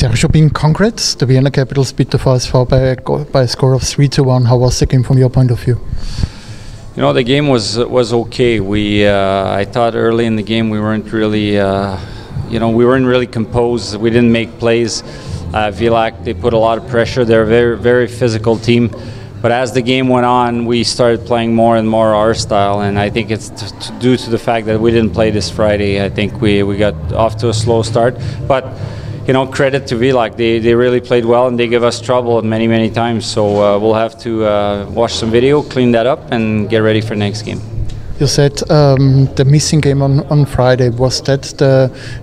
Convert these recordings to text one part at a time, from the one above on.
Sergio Bin, congrats. The Vienna Capitals beat the VSV by a score of 3-1. How was the game from your point of view? You know, the game was okay. I thought early in the game we weren't really, we weren't really composed. We didn't make plays. Vilac, they put a lot of pressure. They're a very, very physical team. But as the game went on, we started playing more and more our style, and I think it's due to the fact that we didn't play this Friday. I think we got off to a slow start. But you know, credit to Vilac. They really played well, and they give us trouble many times. So we'll have to watch some video, clean that up, and get ready for next game. You said the missing game on Friday. Was that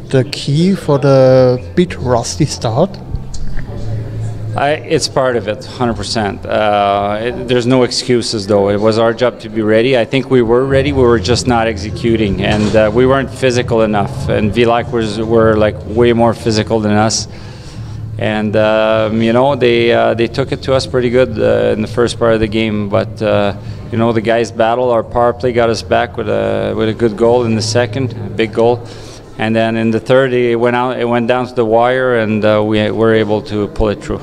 the key for the bit rusty start? It's part of it, 100%. There's no excuses, though. It was our job to be ready. I think we were ready. We were just not executing, and we weren't physical enough. And Vilac were like way more physical than us. And you know, they took it to us pretty good in the first part of the game. But you know, the guys battled. Our power play got us back with a good goal in the second, a big goal. And then in the third, it went down to the wire, and we were able to pull it through.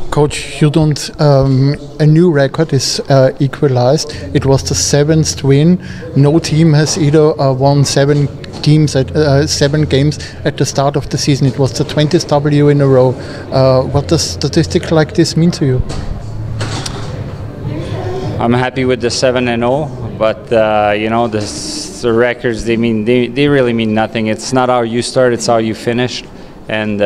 Coach, you don't. A new record is equalized. It was the 7th win. No team has either won 7 games at the start of the season. It was the 20th W in a row. What does statistics like this mean to you? I'm happy with the 7-0, but you know, the records, they really mean nothing. It's not how you start; it's how you finish, and.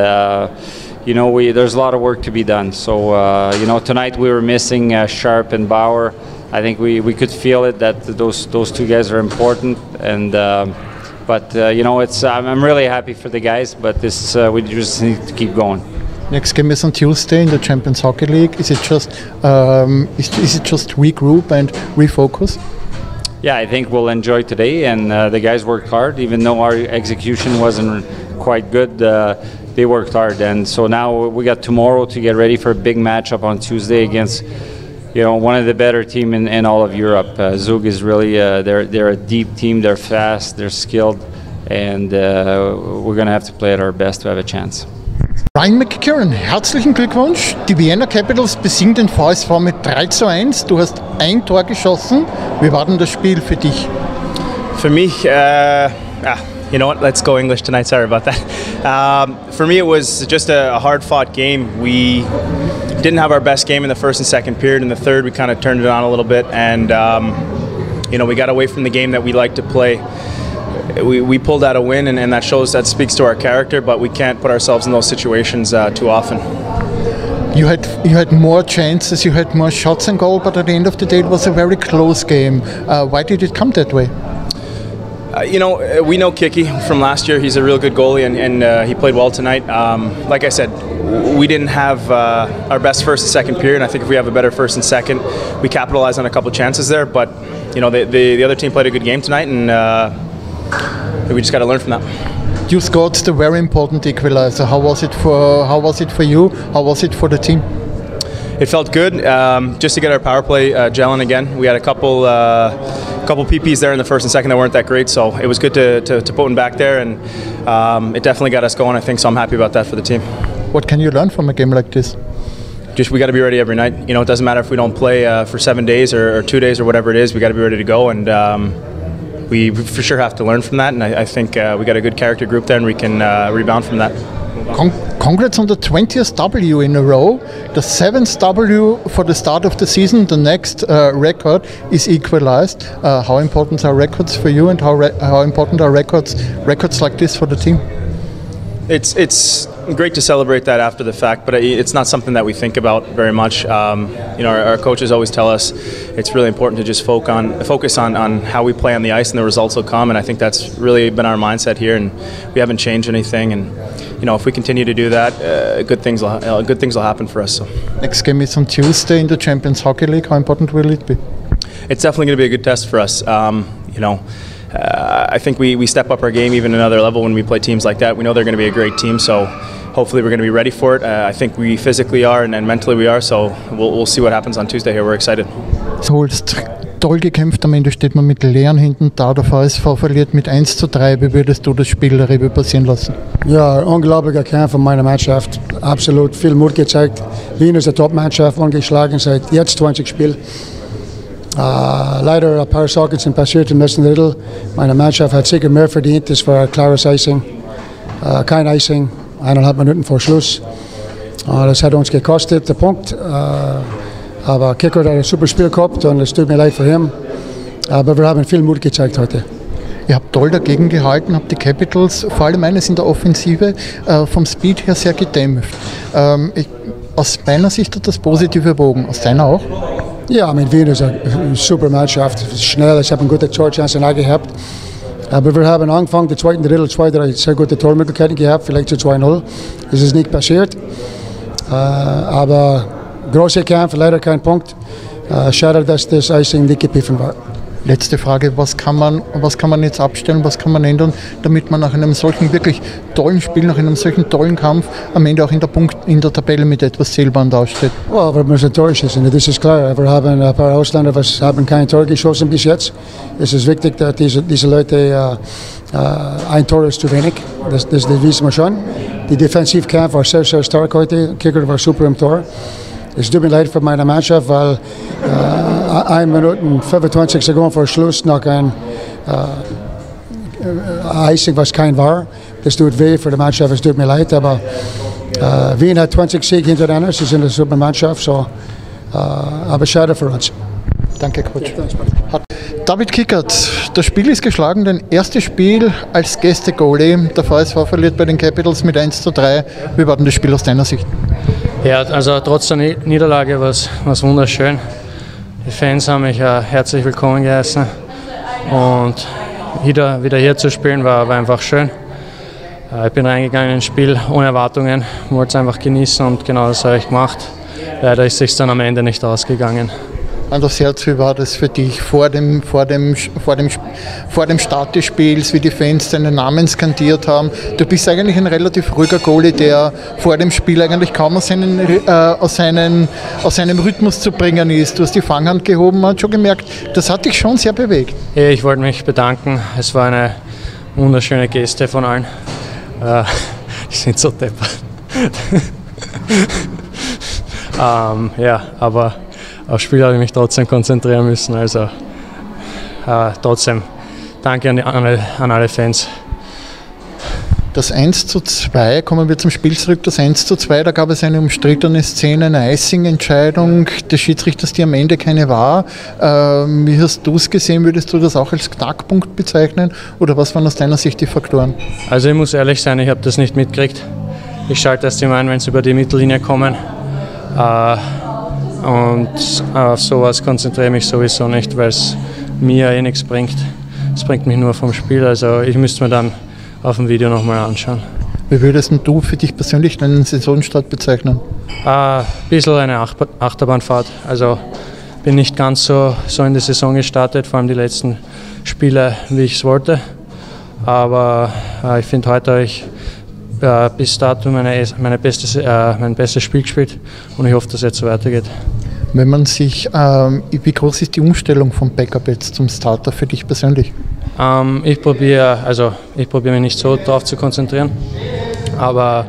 You know, there's a lot of work to be done. So, you know, tonight we were missing Sharp and Bauer. I think we could feel it that those two guys are important. And but you know, I'm really happy for the guys. But we just need to keep going. Next game is on Tuesday in the Champions Hockey League. Is it just regroup and refocus? Yeah, I think we'll enjoy today. And the guys worked hard, even though our execution wasn't quite good. They worked hard, and so now we got tomorrow to get ready for a big matchup on Tuesday against, you know, one of the better teams in all of Europe. Zug is really they're a deep team. They're fast, they're skilled, and we're going to have to play at our best to have a chance. Ryan McKiernan, herzlichen Glückwunsch. Die Vienna Capitals besiegen den VSV mit 3-1. Du hast ein Tor geschossen. Wie war denn das Spiel für dich? Für mich, you know what, let's go English tonight, sorry about that. For me, it was just a hard-fought game. We didn't have our best game in the first and second period. In the third, we kind of turned it on a little bit, and you know, we got away from the game that we like to play. We pulled out a win, and that speaks to our character, but we can't put ourselves in those situations too often. You had more chances, you had more shots on goal, but at the end of the day, it was a very close game. Why did it come that way? You know, we know Kiki from last year. He's a real good goalie, and he played well tonight. Like I said, we didn't have our best first and second period. I think if we have a better first and second, we capitalized on a couple chances there. But you know, the other team played a good game tonight, and we just got to learn from that. You scored the very important equalizer. How was it for you? How was it for the team? It felt good just to get our power play gelling again. We had a couple PPs there in the first and second that weren't that great, so it was good to put one back there, and it definitely got us going, I think, so I'm happy about that for the team. What can you learn from a game like this? Just we got to be ready every night. You know, it doesn't matter if we don't play for 7 days or 2 days or whatever it is. We got to be ready to go, and we for sure have to learn from that, and I think we got a good character group there, and we can rebound from that. Congrats on the 20th W in a row, the 7th W for the start of the season. The next record is equalized. How important are records for you, and how important are records like this for the team? It's great to celebrate that after the fact, but it's not something that we think about very much. You know, our coaches always tell us it's really important to just focus on how we play on the ice, and the results will come. And I think that's really been our mindset here, and we haven't changed anything. And you know, if we continue to do that, good things will happen for us. So. Next game is on Tuesday in the Champions Hockey League. How important will it be? It's definitely going to be a good test for us. You know. I think we step up our game even another level when we play teams like that. We know they're going to be a great team, so hopefully we're going to be ready for it. I think we physically are and mentally we are, so we'll see what happens on Tuesday here. We're excited. Toll gekämpft, am Ende steht man mit leeren Händen da. Der VSV verliert mit 1:3. Wie würdest du das Spiel Revue passieren lassen? Ja, unglaublicher Kampf von meiner Mannschaft. absolut viel Mut gezeigt. Wien ist eine Top-Mannschaft, ungeschlagen seit jetzt 20 Spielen. Leider ein paar Sachen sind passiert im letzten Drittel. Meine Mannschaft hat sicher mehr verdient. Das war ein klares Icing. Kein Icing, 1,5 Minuten vor Schluss. Das hat uns gekostet, der Punkt. Aber Kicker hat ein super Spiel gehabt und es tut mir leid für ihn. Aber wir haben viel Mut gezeigt heute. Ihr habt toll dagegen gehalten, habt die Capitals, vor allem eines in der Offensive, vom Speed her sehr gedämpft. Aus meiner Sicht hat das positive erwogen, aus deiner auch? Ja, mit Wien ist eine super Mannschaft, schnell, ich habe eine gute Torchance gehabt. Aber wir haben angefangen, die zweiten Drittel, 2-3 sehr gute Tormöglichkeiten gehabt, vielleicht zu 2-0. Das ist nicht passiert. Aber große Kampf, leider kein Punkt. Schade, dass das Icing nicht gepfiffen war. Letzte Frage, was kann man jetzt abstellen, was kann man ändern, damit man nach einem solchen wirklich tollen Spiel, nach einem solchen tollen Kampf am Ende auch in der Tabelle mit etwas Zählbarem dasteht? Oh, wir müssen Tore schießen, das ist klar. Wir haben ein paar Ausländer, die haben kein Tor geschossen bis jetzt. Es ist wichtig, dass diese Leute ein Tor ist zu wenig, das wissen wir schon. Die Defensivkampf war sehr, sehr stark heute, Kicker war super im Tor. Es tut mir leid für meine Mannschaft, weil 1 Minute und 25 Sekunden vor Schluss noch ein Icing, was kein war. Das tut weh für die Mannschaft, es tut mir leid, aber Wien hat 20 Siege hintereinander, sie sind eine super Mannschaft, so, aber schade für uns. Danke, Coach. David Kickert, das Spiel ist geschlagen, dein erstes Spiel als Gäste-Goalie. Der VSV verliert bei den Capitals mit 1:3. Wie war denn das Spiel aus deiner Sicht? Ja, also trotz der Niederlage war es wunderschön. Die Fans haben mich herzlich willkommen geheißen und wieder hier zu spielen war einfach schön. Ich bin reingegangen ins Spiel ohne Erwartungen, wollte es einfach genießen und genau das habe ich gemacht. Leider ist es dann am Ende nicht ausgegangen. Anders Herz, wie war das für dich vor dem Start des Spiels, wie die Fans deinen Namen skandiert haben? Du bist eigentlich ein relativ ruhiger Goalie, der vor dem Spiel eigentlich kaum aus seinem Rhythmus zu bringen ist. Du hast die Fanghand gehoben, man hat schon gemerkt, das hat dich schon sehr bewegt. Ich wollte mich bedanken, es war eine wunderschöne Geste von allen. Die sind so deppert. Ja, aber aufs Spiel habe ich mich trotzdem konzentrieren müssen, also trotzdem danke an alle Fans. Das 1:2, kommen wir zum Spiel zurück, das 1:2, da gab es eine umstrittene Szene, eine Icing-Entscheidung des Schiedsrichters, die am Ende keine war. Wie hast du es gesehen? Würdest du das auch als Knackpunkt bezeichnen oder was waren aus deiner Sicht die Faktoren? Also ich muss ehrlich sein, ich habe das nicht mitgekriegt. Ich schalte erst immer ein, wenn sie über die Mittellinie kommen. Und auf sowas konzentriere ich mich sowieso nicht, weil es mir nichts bringt. Es bringt mich nur vom Spiel, also ich müsste mir dann auf dem Video nochmal anschauen. Wie würdest du für dich persönlich einen Saisonstart bezeichnen? Ein bisschen eine Achterbahnfahrt. Also bin nicht ganz so in die Saison gestartet, vor allem die letzten Spiele, wie ich es wollte. Aber ich finde, heute habe ich bis dato mein bestes Spiel gespielt und ich hoffe, dass es jetzt so weitergeht. Wenn man sich, wie groß ist die Umstellung vom Backup jetzt zum Starter für dich persönlich? Ich probiere mich nicht so darauf zu konzentrieren, aber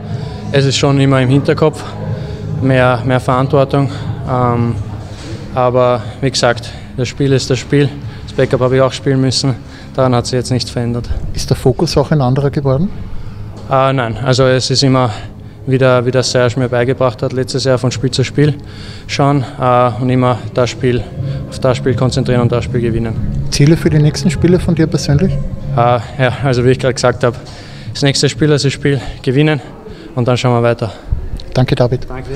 es ist schon immer im Hinterkopf, mehr Verantwortung. Aber wie gesagt, das Spiel ist das Spiel, das Backup habe ich auch spielen müssen, daran hat sich jetzt nichts verändert. Ist der Fokus auch ein anderer geworden? Nein, also es ist immer, wie der Serge mir beigebracht hat, letztes Jahr von Spiel zu Spiel schauen und immer auf das Spiel konzentrieren und das Spiel gewinnen. Ziele für die nächsten Spiele von dir persönlich? Ja, also wie ich gerade gesagt habe, das nächste Spiel ist das Spiel gewinnen und dann schauen wir weiter. Danke, David. Danke.